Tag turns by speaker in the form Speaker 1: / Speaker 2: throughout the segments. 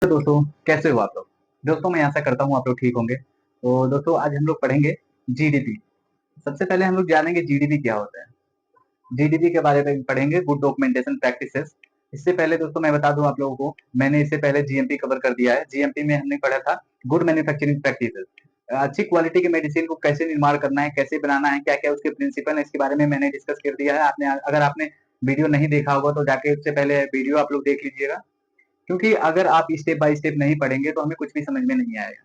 Speaker 1: तो दोस्तों कैसे हो आप लोग। दोस्तों मैं आशा करता हूँ आप लोग ठीक होंगे। तो दोस्तों आज हम लोग पढ़ेंगे जीडीपी। सबसे पहले हम लोग जानेंगे जीडीपी क्या होता है। जीडीपी के बारे में पढ़ेंगे, गुड डॉक्यूमेंटेशन प्रैक्टिसेस। इससे पहले दोस्तों मैं बता दूं आप लोगों को, मैंने इससे पहले जीएमपी कवर कर दिया है। जीएमपी में हमने पढ़ा था गुड मैन्युफैक्चरिंग प्रैक्टिसेस, अच्छी क्वालिटी के मेडिसिन को कैसे निर्माण करना है, कैसे बनाना है, क्या क्या उसके प्रिंसिपल है, इसके बारे में मैंने डिस्कस कर दिया है। आपने अगर आपने वीडियो नहीं देखा होगा तो जाके उससे पहले वीडियो आप लोग देख लीजिएगा, क्योंकि अगर आप स्टेप बाय स्टेप नहीं पढ़ेंगे तो हमें कुछ भी समझ में नहीं आएगा।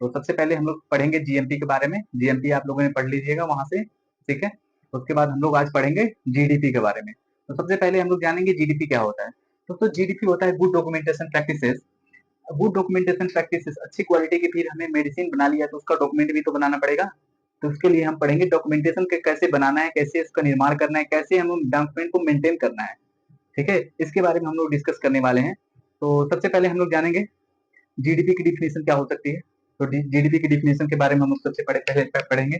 Speaker 1: तो सबसे पहले हम लोग पढ़ेंगे जीएमपी के बारे में। जीएमपी आप लोगों ने पढ़ लीजिएगा वहां से, ठीक है। उसके बाद हम लोग आज पढ़ेंगे जीडीपी के बारे में। तो सबसे पहले हम लोग जानेंगे जीडीपी क्या होता है। तो जीडीपी होता है good documentation practices. Good documentation practices, अच्छी क्वालिटी की, फिर हमें मेडिसिन बना लिया तो उसका डॉक्यूमेंट भी तो बनाना पड़ेगा। तो उसके लिए हम पढ़ेंगे डॉक्यूमेंटेशन के कैसे बनाना है, कैसे इसका निर्माण करना है, कैसे हम डॉक्यूमेंट को मेंटेन करना है, ठीक है। इसके बारे में हम लोग डिस्कस करने वाले हैं। तो सबसे पहले हम लोग जानेंगे जीडीपी की डिफिनेशन क्या हो सकती है। तो जीडीपी की डिफिनेशन के बारे में हम लोग सबसे पहले पढ़ेंगे।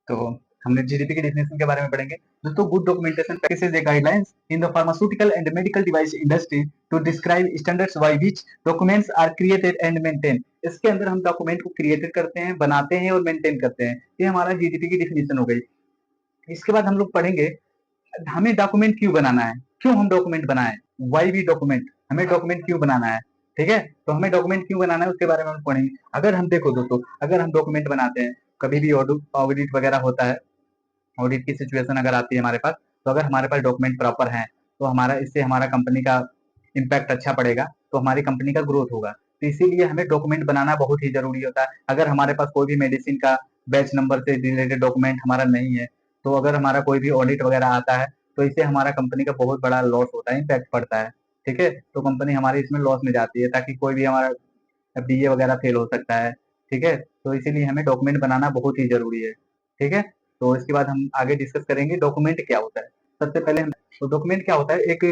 Speaker 1: तो हमने जीडीपी की डिफिनेशन के बारे में पढ़ेंगे। दोस्तों good documentation practices a guidelines in the pharmaceutical and medical device industry to describe standards by which documents are created and maintain. इसके अंदर हम डॉक्यूमेंट को क्रिएटेड करते हैं, बनाते हैं और मेंटेन करते हैं। ये हमारा जीडीपी की डिफिनेशन हो गई। इसके बाद हम लोग पढ़ेंगे हमें डॉक्यूमेंट क्यों बनाना है, क्यों हम डॉक्यूमेंट बनाए, वाई वी डॉक्यूमेंट, हमें डॉक्यूमेंट क्यों बनाना है, ठीक है। तो हमें डॉक्यूमेंट क्यों बनाना है उसके बारे में हम पढ़ेंगे। अगर हम देखो दोस्तों, अगर हम डॉक्यूमेंट बनाते हैं, कभी भी ऑडिट वगैरह होता है, ऑडिट की सिचुएशन अगर आती है हमारे पास, तो अगर हमारे पास डॉक्यूमेंट प्रॉपर है तो हमारा इससे हमारा कंपनी का इम्पैक्ट अच्छा पड़ेगा, तो हमारी कंपनी का ग्रोथ होगा। तो इसीलिए हमें डॉक्यूमेंट बनाना बहुत ही जरूरी होता है। अगर हमारे पास कोई भी मेडिसिन का बैच नंबर से रिलेटेड डॉक्यूमेंट हमारा नहीं है, तो अगर हमारा कोई भी ऑडिट वगैरह आता है तो इससे हमारा कंपनी का बहुत बड़ा लॉस होता है, इम्पैक्ट पड़ता है, ठीक है। तो कंपनी हमारी इसमें लॉस में जाती है, ताकि कोई भी हमारा एफडीए वगैरह फेल हो सकता है, ठीक है। तो इसीलिए हमें डॉक्यूमेंट बनाना बहुत ही जरूरी है, ठीक है। तो इसके बाद हम आगे डिस्कस करेंगे डॉक्यूमेंट क्या होता है। सबसे पहले हम तो डॉक्यूमेंट क्या होता है, एक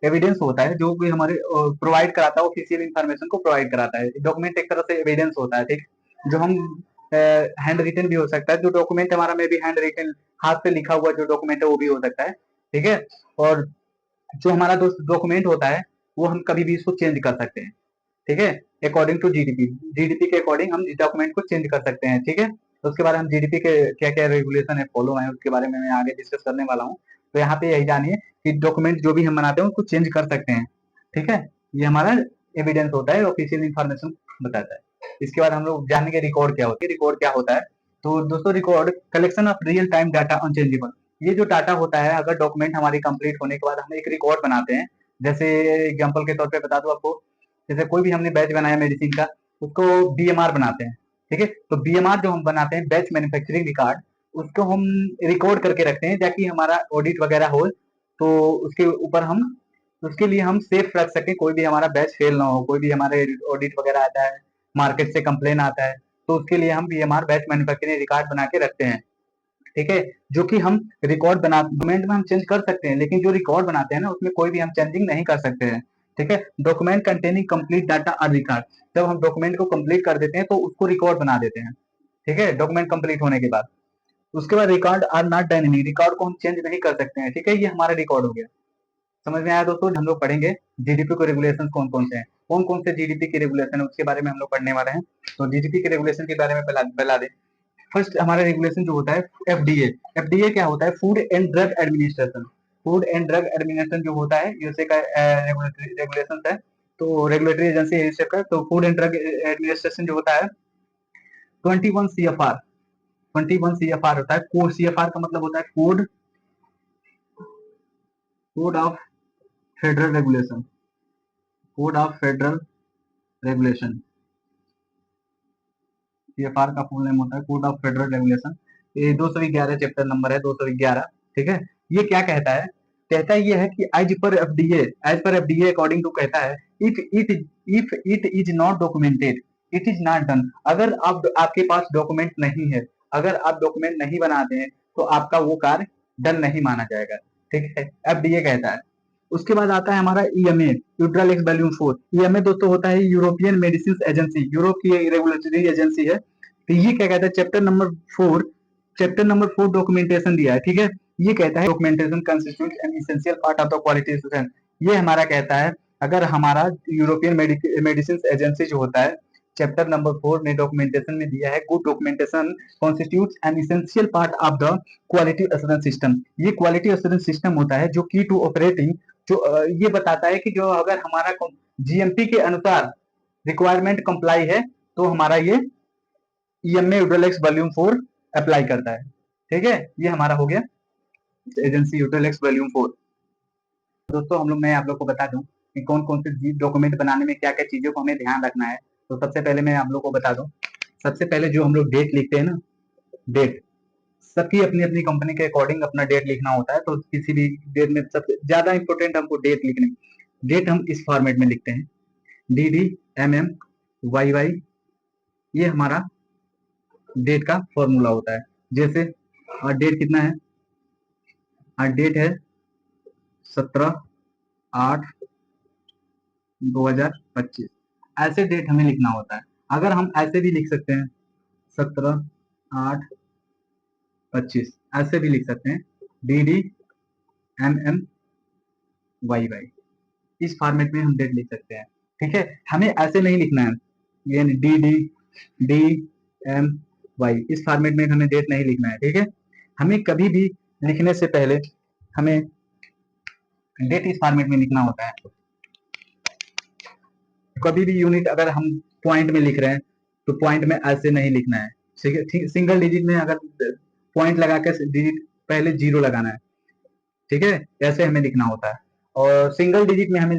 Speaker 1: एविडेंस होता है जो कोई हमारे प्रोवाइड कराता है, ऑफिशियल इंफॉर्मेशन को प्रोवाइड कराता है। डॉक्यूमेंट एक तरह से एविडेंस होता है, ठीक, जो हम हैंड रिटन भी हो सकता है, जो डॉक्यूमेंट हमारा में भी हैंड रिटन, हाथ से लिखा हुआ जो डॉक्यूमेंट है वो भी हो सकता है, ठीक है। और जो हमारा दोस्त डॉक्यूमेंट होता है वो हम कभी भी इसको चेंज कर सकते हैं, ठीक है। अकॉर्डिंग टू जीडीपी, जीडीपी के अकॉर्डिंग हम डॉक्यूमेंट को चेंज कर सकते हैं, ठीक है। तो उसके बाद हम जीडीपी के क्या क्या रेगुलेशन है, फॉलो है, उसके बारे में मैं आगे डिस्कस करने वाला हूँ। तो यहाँ पे यही जानिए कि डॉक्यूमेंट जो भी हम बनाते हैं उसको चेंज कर सकते हैं, ठीक है। ये हमारा एविडेंस होता है, ऑफिशियल इंफॉर्मेशन बताता है। इसके बाद हम लोग जानेंगे रिकॉर्ड क्या होता है। रिकॉर्ड क्या होता है, तो दोस्तों record collection of real time data unchangeable. ये जो डाटा होता है, अगर डॉक्यूमेंट हमारी कंप्लीट होने के बाद हम एक रिकॉर्ड बनाते हैं, जैसे एग्जांपल के तौर पे बता दूं आपको, जैसे कोई भी हमने बैच बनाया मेडिसिन का, उसको बीएमआर बनाते हैं, ठीक है। तो बीएमआर जो हम बनाते हैं, बैच मैन्युफैक्चरिंग रिकॉर्ड, उसको हम रिकॉर्ड करके रखते हैं ताकि हमारा ऑडिट वगैरह हो तो उसके ऊपर हम, उसके लिए हम सेफ रख सकें, कोई भी हमारा बैच फेल ना हो, कोई भी हमारे ऑडिट वगैरह आता है, मार्केट से कंप्लेन आता है, तो उसके लिए हम बीएमआर बैच मैन्युफैक्चरिंग रिकॉर्ड बना के रखते हैं, ठीक है। जो कि हम रिकॉर्ड बना डॉक्यूमेंट में हम चेंज कर सकते हैं, लेकिन जो रिकॉर्ड बनाते हैं ना उसमें कोई भी हम चेंजिंग नहीं कर सकते हैं, ठीक है। डॉक्यूमेंट कंटेनिंग कंप्लीट डाटा और रिकॉर्ड, जब हम डॉक्यूमेंट को कंप्लीट कर देते हैं तो उसको रिकॉर्ड बना देते हैं, ठीक है, डॉक्यूमेंट कंप्लीट होने के बाद। उसके बाद record are not dynamic, record को हम चेंज नहीं कर सकते हैं, ठीक है। ये हमारा रिकॉर्ड हो गया। समझ में आया दोस्तों। हम लोग पढ़ेंगे जीडीपी के रेगुलेशन कौन कौन से हैं, कौन कौन से जीडीपी के रेगुलेशन है उसके बारे में हम लोग पढ़ने वाले हैं। तो जीडीपी के रेगुलेशन के बारे में बता दें। फर्स्ट हमारा रेगुलेशन जो होता है एफडीए। एफडीए क्या होता है, food and drug administration. Food and drug administration जो होता है यूएसए का रेगुलेशन है, तो रेगुलेटरी एजेंसी है यूएसए का। तो फूड एंड ड्रग एडमिनिस्ट्रेशन जो होता है 21 CFR, 21 CFR होता है। कोड सीएफआर का मतलब होता है code, code of federal regulation, code of federal regulation. CFR का फुल नेम होता है कोड ऑफ फेडरल रेगुलेशन। ये 211 चैप्टर नंबर है, 211, ठीक है। ये क्या कहता है, कहता है ये है कि as per FDA according to कहता है, if it is not documented it is not done. अगर आप आपके पास डॉक्यूमेंट नहीं है, अगर आप डॉक्यूमेंट नहीं बनाते हैं तो आपका वो कार्य डन नहीं माना जाएगा, ठीक है, एफडीए कहता है। उसके बाद आता है हमारा ईएमए, यूट्रालेक्स वॉल्यूम 4। ईएमए दोस्तों होता है यूरोपियन मेडिसिन एजेंसी, यूरोप की रेगुलेटरी एजेंसी है। तो ये क्या कहता है, चैप्टर नंबर 4 डॉक्यूमेंटेशन दिया है, ठीक है। ये कहता है documentation constitute an essential part of the quality assurance. ये हमारा कहता है, अगर हमारा यूरोपियन मेडिसिन एजेंसी जो होता है, चैप्टर नंबर 4 ने डॉक्यूमेंटेशन में दिया है, good documentation constitute an essential part of the quality assurance system. ये क्वालिटी एश्योरेंस सिस्टम होता है जो की टू ऑपरेटिंग, जो ये बताता है कि जो अगर हमारा जीएमपी के अनुसार रिक्वायरमेंट कंप्लाई है तो हमारा ये ईएमए यूट्रोलेक्स वॉल्यूम 4 अप्लाई करता है, ठीक है। ये हमारा हो गया एजेंसी यूट्रोलेक्स वॉल्यूम 4। दोस्तों हम लोग, मैं आप लोग को बता दूं कि कौन कौन से डॉक्यूमेंट बनाने में क्या क्या चीजों को हमें ध्यान रखना है। तो सबसे पहले मैं आप लोग को बता दूं, सबसे पहले जो हम लोग डेट लिखते हैं ना, डेट, सबकी अपनी अपनी कंपनी के अकॉर्डिंग अपना डेट लिखना होता है। तो किसी भी डेट में सबसे ज्यादा इंपॉर्टेंट हमको डेट लिखने, डेट हम इस फॉर्मेट में लिखते हैं, D D M M Y Y, ये हमारा डेट का फॉर्मूला होता है। जैसे डेट कितना है, डेट है 17/8/2025, ऐसे डेट हमें लिखना होता है। अगर हम ऐसे भी लिख सकते हैं 17/8/25, ऐसे भी लिख सकते हैं D D M M Y Y, इस फॉर्मेट में हम डेट लिख सकते हैं, ठीक है। हमें ऐसे नहीं लिखना है, ये D D D M Y, इस फॉर्मेट में हमें डेट नहीं लिखना है, ठीक है। हमें कभी भी लिखने से पहले हमें डेट इस फॉर्मेट में लिखना होता है। कभी भी यूनिट अगर हम पॉइंट में लिख रहे हैं तो पॉइंट में ऐसे नहीं लिखना है, ठीक है। सिंगल डिजिट में अगर पॉइंट लगा के डिजिट पहले 0 लगाना है, ठीक है, ऐसे हमें लिखना होता है। और सिंगल डिजिट में हमें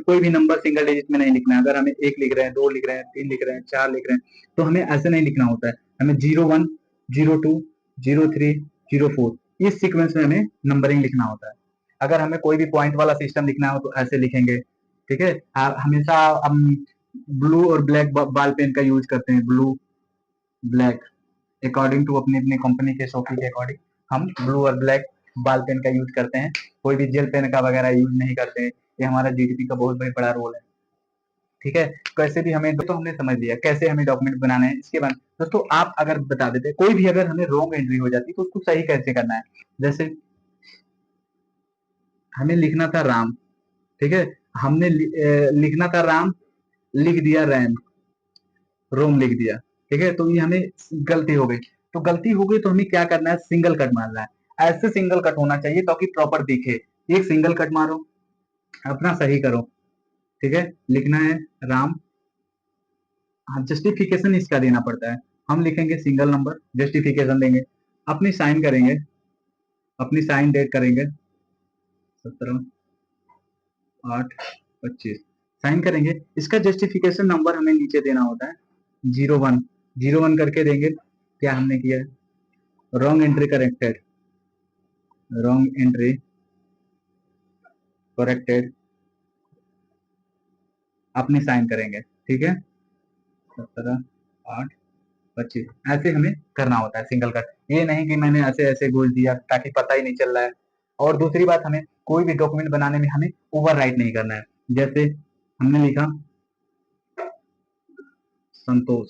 Speaker 1: कोई भी नंबर सिंगल डिजिट में नहीं लिखना है। अगर हमें 1 लिख रहे हैं, 2 लिख रहे हैं, 3 लिख रहे हैं, 4 लिख रहे हैं, तो हमें ऐसे नहीं लिखना होता है। हमें 01, 02, 03, 04, इस सीक्वेंस में हमें नंबरिंग लिखना होता है। अगर हमें कोई भी पॉइंट वाला सिस्टम लिखना हो तो ऐसे लिखेंगे, ठीक है। हमेशा हम ब्लू और ब्लैक बॉल पेन का यूज करते हैं, ब्लू ब्लैक, अकॉर्डिंग टू अपनी अपनी कंपनी के शौकी के अकॉर्डिंग हम ब्लू और ब्लैक बॉल पेन का यूज करते हैं। कोई भी जेल पेन का वगैरह यूज नहीं करते हैं। ये हमारा जीडीपी का बहुत बड़ा रोल है, ठीक है। कैसे भी हमें, तो हमने समझ लिया कैसे हमें डॉक्यूमेंट बनाने हैं। इसके बाद दोस्तों आप अगर बता देते, कोई भी अगर हमें रॉन्ग एंट्री हो जाती तो उसको सही कैसे करना है। जैसे हमें लिखना था राम, ठीक है, हमने लिखना था राम, लिख दिया रैम, रोम लिख दिया, ठीक है। तो ये हमें गलती हो गई। तो गलती हो गई तो हमें क्या करना है, सिंगल कट मारना है। ऐसे सिंगल कट होना चाहिए ताकि प्रॉपर दिखे। एक सिंगल कट मारो, अपना सही करो, ठीक है। लिखना है राम, जस्टिफिकेशन इसका देना पड़ता है। हम लिखेंगे सिंगल नंबर, जस्टिफिकेशन देंगे, अपनी साइन करेंगे, अपनी साइन डेट करेंगे 17/8/25, साइन करेंगे। इसका जस्टिफिकेशन नंबर हमें नीचे देना होता है 01, 01 करके देंगे। क्या हमने किया है, wrong entry corrected, wrong entry corrected, अपनी साइन करेंगे, ठीक है। 17/8/25, ऐसे हमें करना होता है सिंगल कट। ये नहीं कि मैंने ऐसे ऐसे गोल दिया ताकि पता ही नहीं चल रहा है। और दूसरी बात, हमें कोई भी डॉक्यूमेंट बनाने में हमें ओवर राइट नहीं करना है। जैसे हमने लिखा संतोष,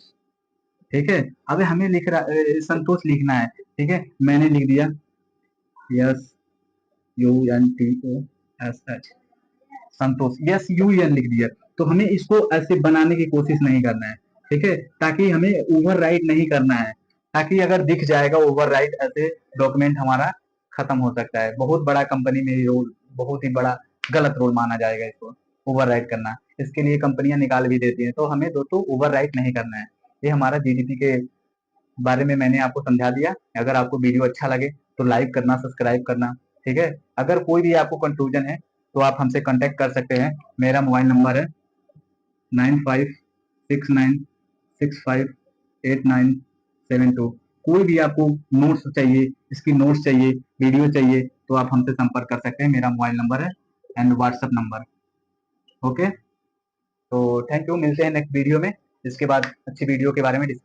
Speaker 1: ठीक है। अब हमें लिख रहा संतोष लिखना है, ठीक है। मैंने लिख दिया SUNTOSH, संतोष, SUN लिख दिया। तो हमें इसको ऐसे बनाने की कोशिश नहीं करना है, ठीक है, ताकि हमें ओवर राइट नहीं करना है। ताकि अगर दिख जाएगा ओवर राइट, ऐसे डॉक्यूमेंट हमारा खत्म हो सकता है। बहुत बड़ा कंपनी में रोल, बहुत ही बड़ा गलत रोल माना जाएगा इसको ओवर राइट करना। इसके लिए कंपनियां निकाल भी देती हैं। तो हमें दोस्तों ओवर राइट नहीं करना है। ये हमारा जीडीपी के बारे में मैंने आपको समझा दिया। अगर आपको वीडियो अच्छा लगे तो लाइक करना, सब्सक्राइब करना, ठीक है। अगर कोई भी आपको कंफ्यूजन है तो आप हमसे कांटेक्ट कर सकते हैं। मेरा मोबाइल नंबर है 9569658972। कोई भी आपको नोट्स चाहिए, इसकी नोट्स चाहिए, वीडियो चाहिए, तो आप हमसे संपर्क कर सकते हैं। मेरा मोबाइल नंबर है एंड व्हाट्सएप नंबर, ओके। तो थैंक यू, मिलते हैं नेक्स्ट वीडियो में। इसके बाद अच्छी वीडियो के बारे में डिस्कस